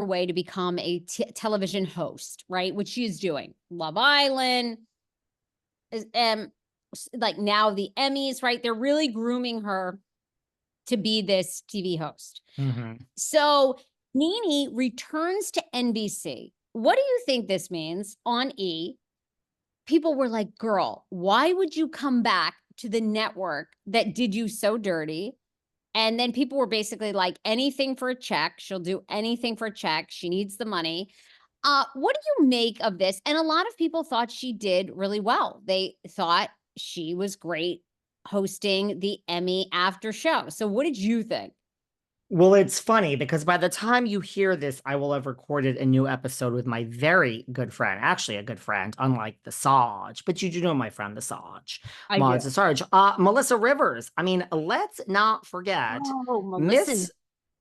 way to become a television host, right? Which she is doing. Love Island, like now the Emmys, right? They're really grooming her to be this TV host. So Nene returns to NBC. What do you think this means on E? People were like, girl, why would you come back to the network that did you so dirty? And then people were basically like, anything for a check. She'll do anything for a check. She needs the money. What do you make of this? And a lot of people thought she did really well. They thought she was great hosting the Emmy after show. So what did you think? Well, it's funny because by the time you hear this, I will have recorded a new episode with my very good friend, actually a good friend, unlike the Sarge, but you do know my friend, the Sarge. I do. The Sarge. Melissa Rivers. I mean, let's not forget Miss,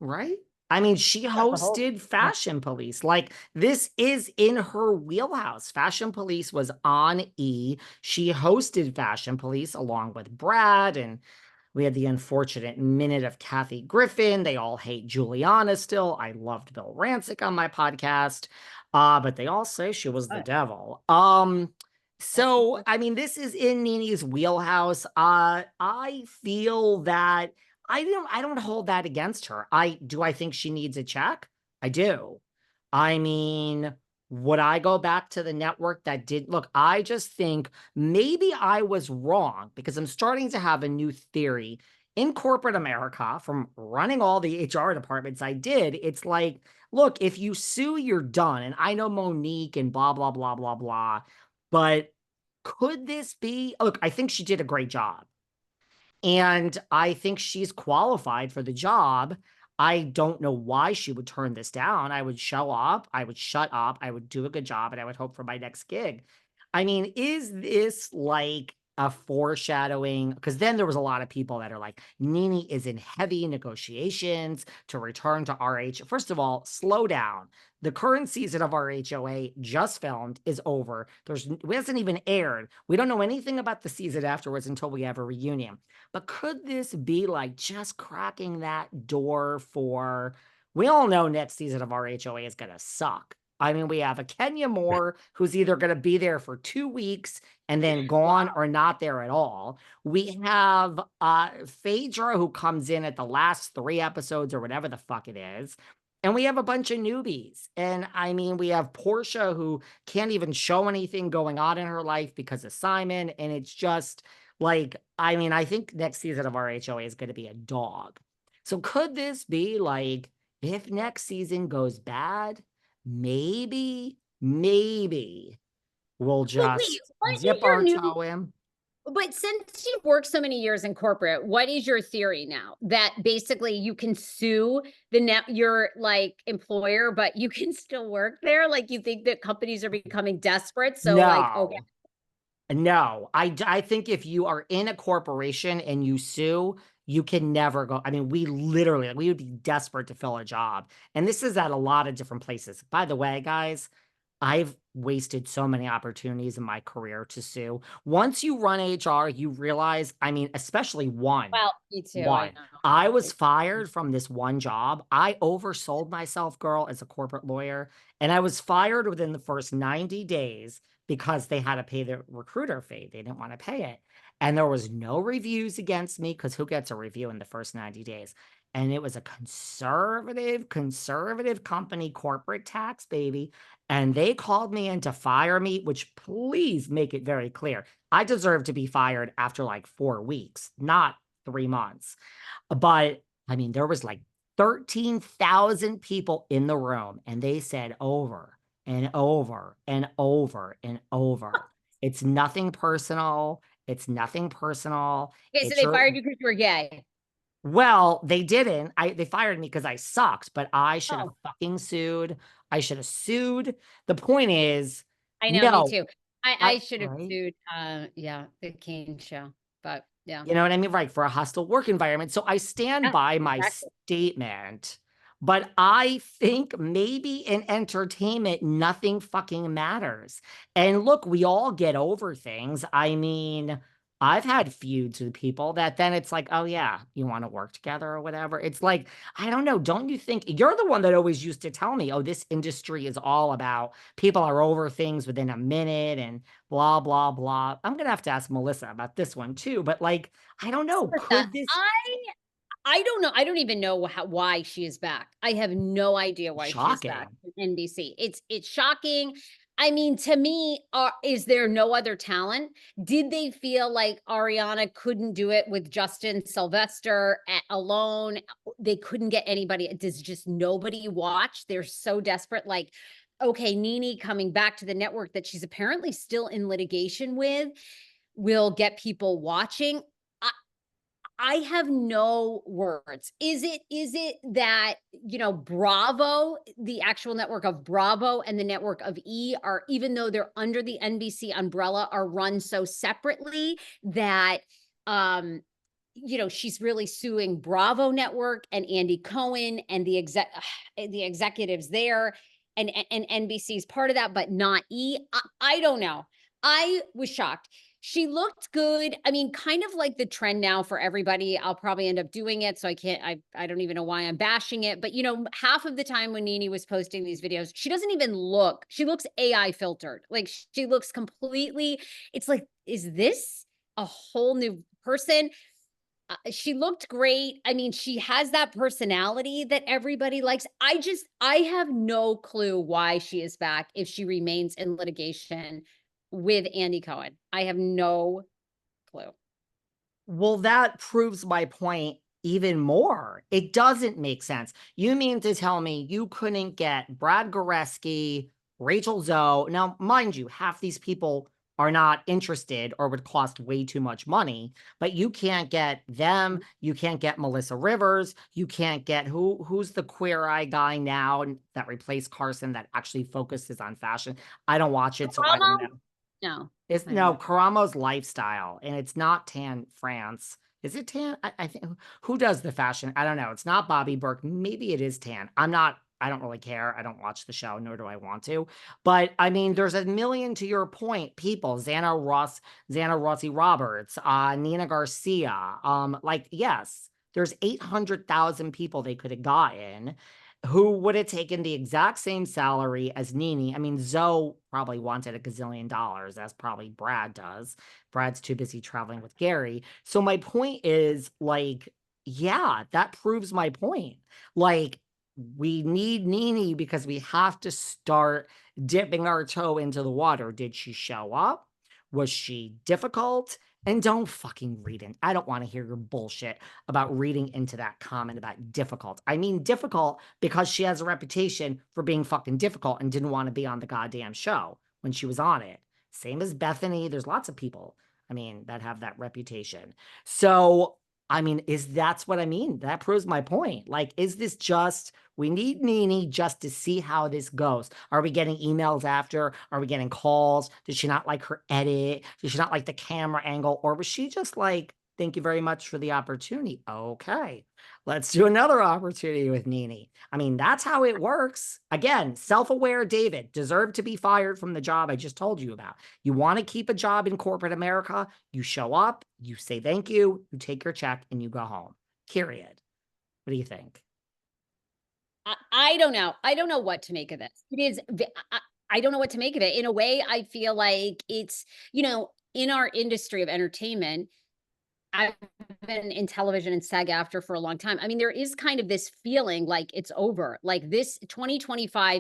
right? I mean, she hosted Fashion Police. Like, this is in her wheelhouse. Fashion Police was on E. She hosted Fashion Police along with Brad, and we had the unfortunate minute of Kathy Griffin. They all hate Juliana still. I loved Bill Rancic on my podcast, but they all say she was the devil. So, I mean, this is in Nene's wheelhouse. I feel that I don't hold that against her. I think she needs a check? I do. I mean, would I go back to the network that did? Look, I just think maybe I was wrong because I'm starting to have a new theory in corporate America from running all the HR departments I did. It's like, look, if you sue, you're done. And I know Monique and blah, blah, blah, blah, blah. But could this be? Look, I think she did a great job. And I think she's qualified for the job. I don't know why she would turn this down. I would show up, I would shut up, I would do a good job, and I would hope for my next gig. I mean, is this like a foreshadowing? Because then there was a lot of people that are like, Nene is in heavy negotiations to return to RH. First of all, slow down. The current season of RHOA just filmed, is over. It hasn't even aired. We don't know anything about the season afterwards until we have a reunion. But could this be like just cracking that door for, we all know next season of RHOA is going to suck. I mean, we have a Kenya Moore who's either going to be there for 2 weeks and then gone or not there at all. We have Phaedra who comes in at the last 3 episodes or whatever the fuck it is. And we have a bunch of newbies. And I mean, we have Portia who can't even show anything going on in her life because of Simon. And it's just like, I mean, I think next season of RHOA is going to be a dog. So could this be like, if next season goes bad, maybe we'll just dip our toe in. But since you've worked so many years in corporate, what is your theory now? That basically you can sue your like employer, but you can still work there? Like, you think that companies are becoming desperate? So like, okay. No, I think if you are in a corporation and you sue, you can never go. I mean, we would be desperate to fill a job. And this is at a lot of different places. By the way, guys, I've wasted so many opportunities in my career to sue. Once you run HR, you realize, I mean, especially one. Well, me too. I was fired from this one job. I oversold myself, girl, as a corporate lawyer. And I was fired within the first 90 days because they had to pay the recruiter fee. They didn't want to pay it. And there was no reviews against me because who gets a review in the first 90 days? And it was a conservative company, corporate tax, baby. And they called me in to fire me, which, please make it very clear, I deserve to be fired after like 4 weeks, not 3 months. But I mean, there was like 13,000 people in the room, and they said over and over and over and over, it's nothing personal. It's nothing personal. Okay, so they fired you because you were gay. Well, they didn't. They fired me because I sucked, but I should have fucking sued. I should have sued. The point is, I know, me too. I should have sued. Yeah, the Kane show, but yeah, you know what I mean, right? For a hostile work environment. So I stand by my statement. But I think maybe in entertainment, nothing fucking matters. And look, we all get over things. I mean, I've had feuds with people that then it's like, oh yeah, you want to work together or whatever. It's like, I don't know. Don't you think you're the one that always used to tell me, oh, this industry is all about people are over things within a minute and blah, blah, blah. I'm going to have to ask Melissa about this one too. But like, I don't know. Could this I don't know. I don't even know why she is back. I have no idea why she is back shocking? in NBC. It's shocking. I mean, to me, is there no other talent? Did they feel like Ariana couldn't do it with Justin Sylvester alone? They couldn't get anybody. Does just nobody watch? They're so desperate. Like, okay, Nene coming back to the network that she's apparently still in litigation with will get people watching. I have no words. Is it that, Bravo, the actual network of Bravo and the network of E are, even though they're under the NBC umbrella, are run so separately that, she's really suing Bravo Network and Andy Cohen and the executives there, and NBC's part of that, but not E. I don't know. I was shocked. She looked good. I mean, kind of like the trend now for everybody. I'll probably end up doing it. So I don't even know why I'm bashing it. But, half of the time when Nene was posting these videos, she doesn't even look, she looks AI filtered. Like she looks completely, it's like, is this a whole new person? She looked great. I mean, she has that personality that everybody likes. I have no clue why she is back if she remains in litigation with Andy Cohen. I have no clue. Well, that proves my point even more. It doesn't make sense. You mean to tell me you couldn't get Brad Goreski, Rachel Zoe? Now, mind you, half these people are not interested or would cost way too much money, but you can't get them. You can't get Melissa Rivers. You can't get who's the Queer Eye guy now that replaced Carson that actually focuses on fashion. I don't watch it, so I don't know. No. It's no Karamo's Lifestyle, and it's not Tan France. Is it Tan? I think who does the fashion? I don't know. It's not Bobby Burke. Maybe it is Tan. I don't really care. I don't watch the show, nor do I want to. But I mean, there's a million, to your point, people. Xana Rossi Roberts, Nina Garcia. Yes, there's 800,000 people they could have gotten who would have taken the exact same salary as Nene. I mean, Zoe probably wanted a gazillion dollars, as probably Brad does. Brad's too busy traveling with Gary. So my point is, like, yeah, that proves my point. Like, we need Nene because we have to start dipping our toe into the water. Did she show up? Was she difficult? And don't fucking read it. I don't want to hear your bullshit about reading into that comment about difficult. I mean difficult because she has a reputation for being fucking difficult and didn't want to be on the goddamn show when she was on it. Same as Bethany. There's lots of people, I mean, that have that reputation. So, I mean, that's what I mean? That proves my point. Like, is this just, we need Nene just to see how this goes? Are we getting emails after? Are we getting calls? Did she not like her edit? Did she not like the camera angle? Or was she just like, thank you very much for the opportunity? Okay, let's do another opportunity with Nene. I mean, that's how it works. Again, self-aware David deserved to be fired from the job I just told you about. You want to keep a job in corporate America, you show up, you say thank you, you take your check, and you go home. Period. What do you think? I don't know. I don't know what to make of this. It is, I don't know what to make of it. In a way, I feel like it's, in our industry of entertainment, I've been in television and SAG-AFTRA for a long time. I mean, there is kind of this feeling like it's over. Like this 2025